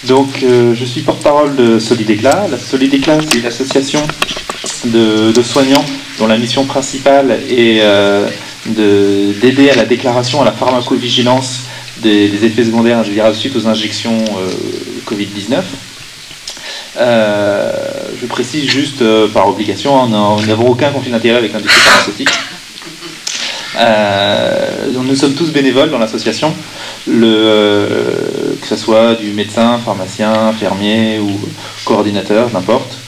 Donc, je suis porte-parole de Solidéclat. La Solidéclat, c'est une association de soignants dont la mission principale est d'aider à la déclaration, à la pharmacovigilance des effets secondaires indésirables suite aux injections Covid-19. Je précise juste par obligation, nous n'avons aucun conflit d'intérêt avec l'industrie pharmaceutique. Nous sommes tous bénévoles dans l'association, que ce soit du médecin, pharmacien, infirmier ou coordinateur, n'importe.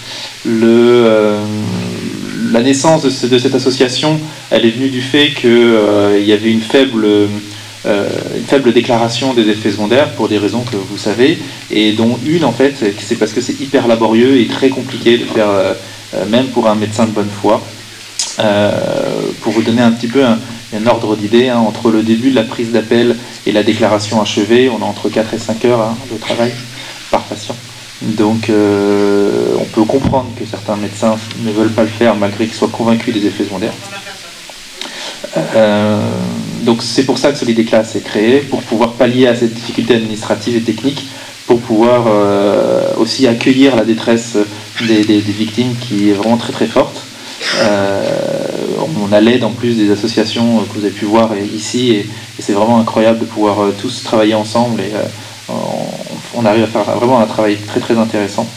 La naissance de cette association, elle est venue du fait qu'il y avait une faible déclaration des effets secondaires pour des raisons que vous savez, et dont une en fait, c'est parce que c'est hyper laborieux et très compliqué de faire, même pour un médecin de bonne foi. Pour vous donner un petit peu un ordre d'idée, entre le début de la prise d'appel et la déclaration achevée, on a entre 4 et 5 heures de travail par patient. Donc on peut comprendre que certains médecins ne veulent pas le faire malgré qu'ils soient convaincus des effets secondaires. Donc c'est pour ça que Solidéclat s'est créé, pour pouvoir pallier à cette difficulté administrative et technique, pour pouvoir aussi accueillir la détresse des victimes qui est vraiment très très forte. On a l'aide en plus des associations que vous avez pu voir ici, et c'est vraiment incroyable de pouvoir tous travailler ensemble, et on arrive à faire vraiment un travail très très intéressant.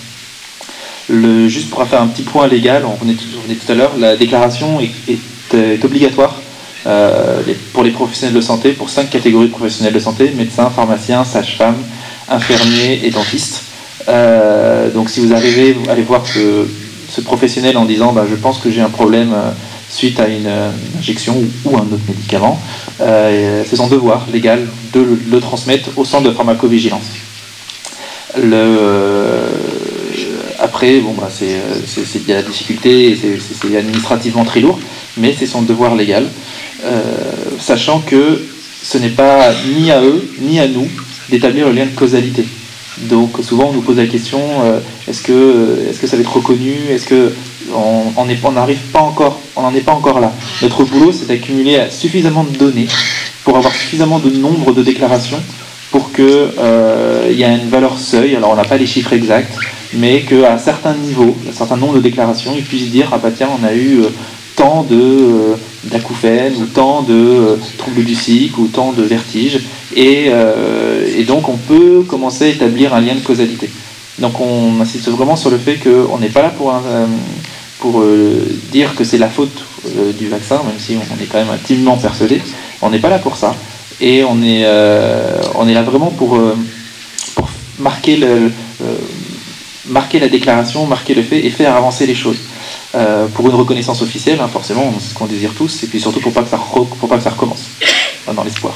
Juste pour faire un petit point légal, on venait tout à l'heure, la déclaration est obligatoire pour les professionnels de santé, pour 5 catégories de professionnels de santé: médecins, pharmaciens, sages-femmes, infirmiers et dentistes. Donc si vous arrivez, vous allez voir ce professionnel en disant je pense que j'ai un problème suite à une injection ou un autre médicament, c'est son devoir légal de le transmettre au centre de pharmacovigilance. Après, il y a la difficulté, et c'est administrativement très lourd, mais c'est son devoir légal, sachant que ce n'est pas ni à eux ni à nous d'établir le lien de causalité. Donc souvent on nous pose la question, est-ce que ça va être reconnu, est-ce que on n'en est pas encore là. Notre boulot, c'est d'accumuler suffisamment de données pour avoir suffisamment de nombre de déclarations pour qu'il y ait une valeur seuil. Alors on n'a pas les chiffres exacts, mais qu'à un certain niveau, un certain nombre de déclarations, ils puissent dire tiens, on a eu tant d'acouphènes, ou tant de troubles du cycle, ou tant de vertiges, et donc on peut commencer à établir un lien de causalité. Donc on insiste vraiment sur le fait qu'on n'est pas là pour dire que c'est la faute du vaccin, même si on est quand même intimement persuadé. On n'est pas là pour ça, et on est là vraiment pour marquer la déclaration, marquer le fait et faire avancer les choses. Pour une reconnaissance officielle, forcément, c'est ce qu'on désire tous, et puis surtout pour pas que ça recommence, dans l'espoir.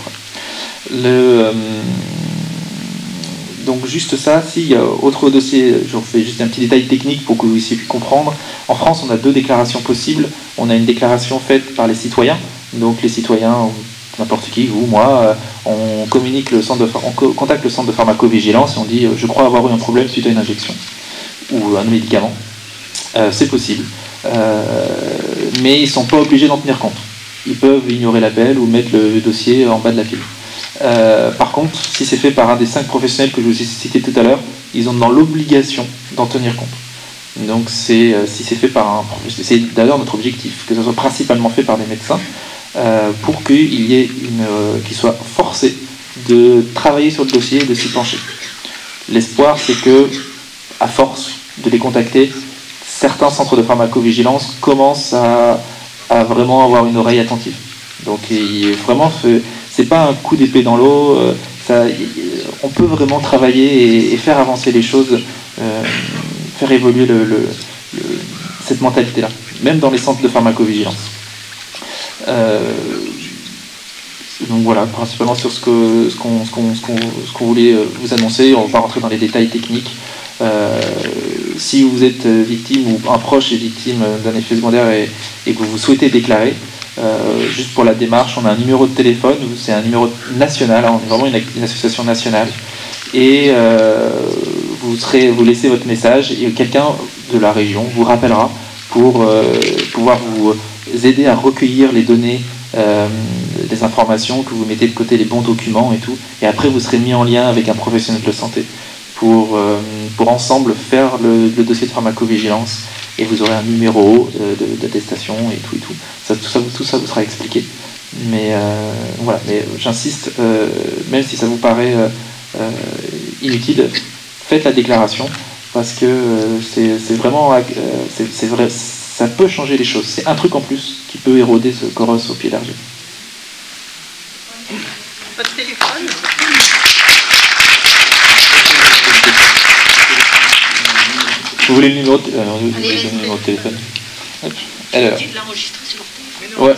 Donc juste ça, autre dossier, je vous fais juste un petit détail technique pour que vous puissiez comprendre. En France, on a 2 déclarations possibles. On a une déclaration faite par les citoyens, donc les citoyens, n'importe qui, vous, moi, on contacte le centre de pharmacovigilance et on dit je crois avoir eu un problème suite à une injection ou un médicament. C'est possible, mais ils ne sont pas obligés d'en tenir compte. Ils peuvent ignorer l'appel ou mettre le dossier en bas de la pile. Par contre, si c'est fait par un des 5 professionnels que je vous ai cités tout à l'heure, ils ont dans l'obligation d'en tenir compte. Donc si c'est fait par un professionnel, c'est d'ailleurs notre objectif, que ce soit principalement fait par des médecins, pour qu'ils soient forcés de travailler sur le dossier et de s'y pencher. L'espoir, c'est que, à force de les contacter, certains centres de pharmacovigilance commencent à vraiment avoir une oreille attentive. Donc c'est pas un coup d'épée dans l'eau, on peut vraiment travailler et faire avancer les choses, faire évoluer cette mentalité-là, même dans les centres de pharmacovigilance. Donc voilà, principalement sur ce qu'on voulait vous annoncer. On va pas rentrer dans les détails techniques. Si vous êtes victime ou un proche est victime d'un effet secondaire et que vous souhaitez déclarer, juste pour la démarche, on a un numéro de téléphone, c'est un numéro national, on est vraiment une association nationale, et vous laissez votre message et quelqu'un de la région vous rappellera pour pouvoir vous aider à recueillir les données, des informations, que vous mettez de côté les bons documents et tout, et après vous serez mis en lien avec un professionnel de santé pour ensemble faire le dossier de pharmacovigilance, et vous aurez un numéro d'attestation et tout et tout. Tout ça vous sera expliqué. Mais voilà, mais j'insiste, même si ça vous paraît inutile, faites la déclaration, parce que c'est vraiment, c'est vrai, ça peut changer les choses. C'est un truc en plus qui peut éroder ce Coros au pied d'argile. Pas de téléphone. Vous voulez le numéro de téléphone? Alors. Ouais.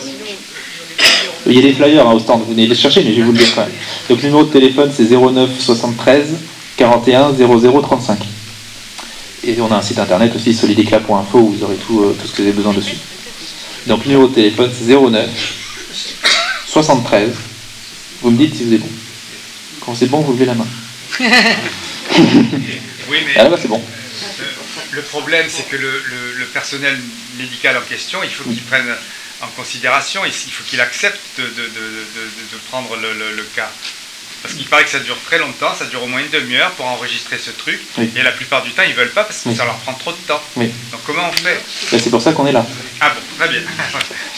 Il y a des flyers au stand, vous venez les chercher, mais je vais vous le dire quand même. Donc le numéro de téléphone c'est 09 73 41 00 35. Et on a un site internet aussi, solidecla.info, où vous aurez tout ce que vous avez besoin dessus. Donc le numéro de téléphone c'est 09 73. Vous me dites si vous êtes bon. Quand c'est bon, vous levez la main. Oui, mais ah là, c'est bon. Le problème, c'est que le personnel médical en question, il faut qu'il prenne en considération, il faut qu'il accepte de prendre le cas. Parce qu'il paraît que ça dure très longtemps, ça dure au moins une demi-heure pour enregistrer ce truc, et la plupart du temps, ils ne veulent pas parce que ça leur prend trop de temps. Oui. Donc comment on fait? C'est pour ça qu'on est là. Ah bon, très bien.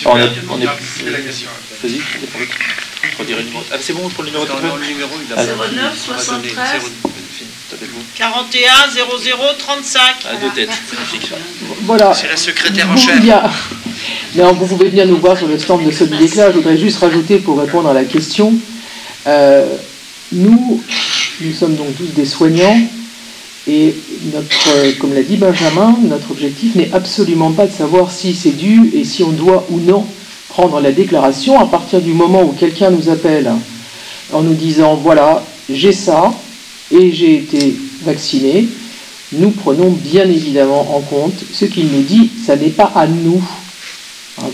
On est... C'est la question. Vas-y, redire le numéro. Ah, c'est bon pour le numéro de téléphone? Le numéro, il a 09 73 41 00 35. À deux têtes, c'est une fiction. Voilà. C'est la secrétaire en chef. Non, vous pouvez venir nous voir sur le stand de Solidecla. Je voudrais juste rajouter pour répondre à la question. Nous sommes donc tous des soignants, et comme l'a dit Benjamin, notre objectif n'est absolument pas de savoir si c'est dû et si on doit ou non prendre la déclaration. À partir du moment où quelqu'un nous appelle en nous disant voilà, j'ai ça et j'ai été vacciné, nous prenons bien évidemment en compte ce qu'il nous dit. Ça n'est pas à nous,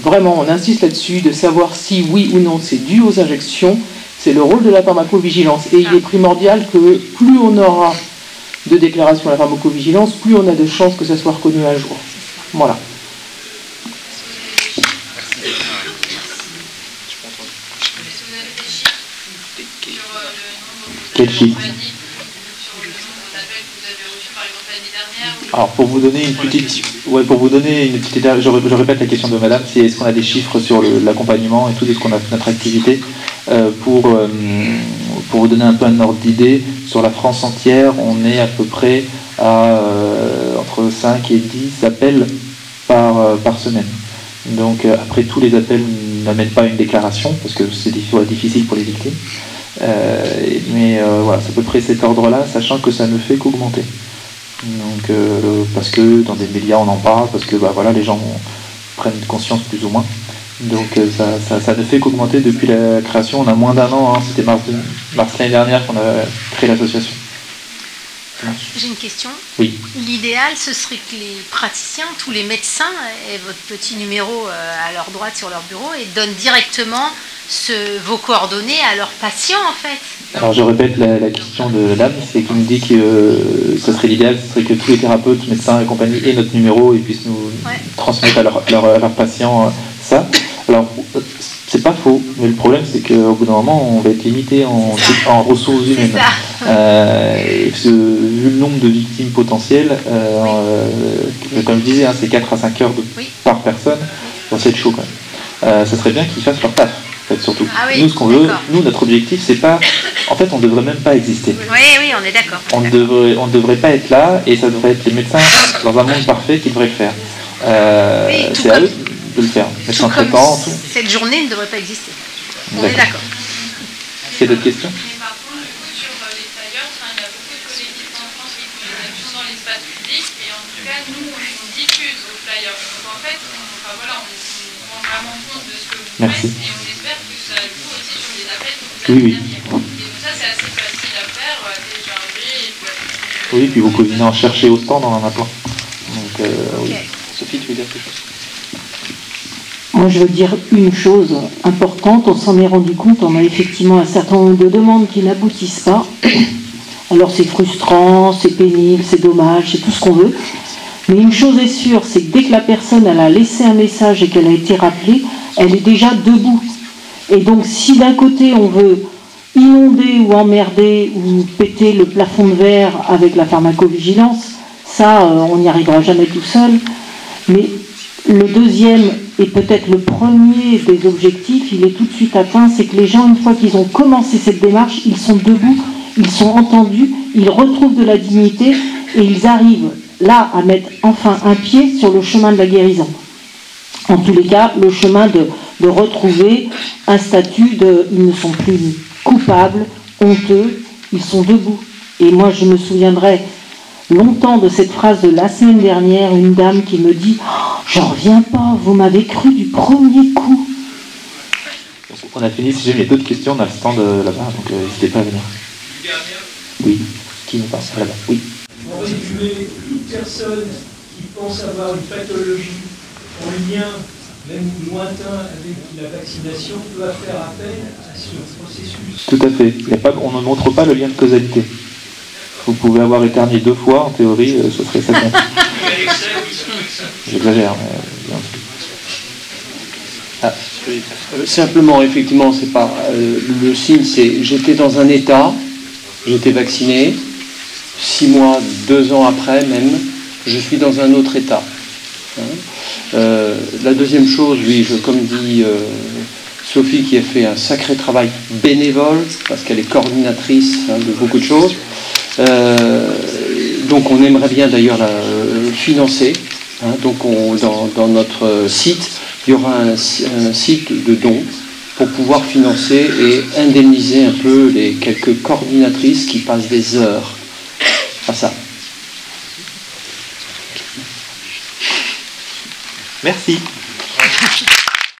vraiment on insiste là-dessus, de savoir si oui ou non c'est dû aux injections. C'est le rôle de la pharmacovigilance, et il est primordial que plus on aura de déclarations à la pharmacovigilance, plus on a de chances que ça soit reconnu un jour. Voilà. Quel chiffre? Alors pour vous donner une petite, je répète la question de Madame, c'est est-ce qu'on a des chiffres sur l'accompagnement et tout, est-ce qu'on a notre activité, pour vous donner un peu un ordre d'idée. Sur la France entière, on est à peu près à entre 5 et 10 appels par semaine. Donc après, tous les appels n'amènent pas une déclaration parce que c'est difficile pour les victimes, mais voilà, c'est à peu près cet ordre-là, sachant que ça ne fait qu'augmenter. Donc parce que dans des médias on en parle, parce que voilà, les gens prennent conscience plus ou moins. Donc ça ne fait qu'augmenter depuis la création. On a moins d'un an, hein, c'était mars l'année dernière qu'on a créé l'association. J'ai une question. Oui. L'idéal, ce serait que les praticiens, tous les médecins, aient votre petit numéro à leur droite sur leur bureau et donnent directement vos coordonnées à leurs patients, en fait. Alors je répète la question de la dame, c'est qui nous dit que ce serait l'idéal, ce serait que tous les thérapeutes, médecins et compagnie aient notre numéro et puissent nous transmettre à leurs patients ça. Alors c'est pas faux, mais le problème c'est qu'au bout d'un moment on va être limité en ressources humaines. Et vu le nombre de victimes potentielles, comme je disais, hein, c'est 4 à 5 heures par personne, donc c'est chaud quand même. Ça serait bien qu'ils fassent leur taf. Surtout. Ah oui, nous, ce qu'on veut, notre objectif, c'est pas. En fait, on ne devrait même pas exister. Oui, on est d'accord. On ne devrait pas être là, et ça devrait être les médecins dans un monde parfait qui devraient le faire. C'est à eux de le faire. Médecins traitants, tout. Cette journée ne devrait pas exister. On est d'accord. C'est d'autres questions? Mais par contre, du coup, sur les flyers, il y a beaucoup de collectifs en France qui font des actions dans l'espace public, et en tout cas, nous, on diffuse aux flyers. Donc en fait, on rend vraiment compte de ce que vous faites, et on espère que ça joue aussi sur les appels que vous avez derrière. Et donc ça, c'est assez facile à faire, à télécharger. Et puis oui, puis vos cousins en chercher au stand, on en a plein. Donc, oui. Sophie, tu veux dire quelque chose? Moi, je veux dire une chose importante. On s'en est rendu compte, on a effectivement un certain nombre de demandes qui n'aboutissent pas. Alors c'est frustrant, c'est pénible, c'est dommage, c'est tout ce qu'on veut. Mais une chose est sûre, c'est que dès que la personne elle a laissé un message et qu'elle a été rappelée, elle est déjà debout. Et donc si d'un côté on veut inonder ou emmerder ou péter le plafond de verre avec la pharmacovigilance, ça, on n'y arrivera jamais tout seul. Mais le deuxième et peut-être le premier des objectifs, il est tout de suite atteint, c'est que les gens, une fois qu'ils ont commencé cette démarche, ils sont debout, ils sont entendus, ils retrouvent de la dignité et ils arrivent là à mettre enfin un pied sur le chemin de la guérison. En tous les cas, le chemin de retrouver un statut de... Ils ne sont plus coupables, honteux, ils sont debout. Et moi, je me souviendrai longtemps de cette phrase de la semaine dernière, une dame qui me dit « J'en reviens pas, vous m'avez cru du premier coup ». On a fini, si jamais il y a d'autres questions, on a le stand là-bas, donc n'hésitez pas à venir. Oui, qui nous passe là-bas? Oui. En résumé, toute personne qui pense avoir une pathologie en lien, même lointain, avec la vaccination peut faire appel à ce processus. Tout à fait. On ne montre pas le lien de causalité. Vous pouvez avoir éternué 2 fois, en théorie, ce serait ça. J'exagère, mais... Ah. Simplement, effectivement, c'est pas le signe, c'est j'étais dans un état, j'étais vacciné, 6 mois, 2 ans après même, je suis dans un autre état. La deuxième chose, oui, comme dit Sophie, qui a fait un sacré travail bénévole, parce qu'elle est coordinatrice de beaucoup de choses, donc on aimerait bien d'ailleurs la financer. Donc dans notre site, il y aura un site de dons pour pouvoir financer et indemniser un peu les quelques coordinatrices qui passent des heures à ça. Merci.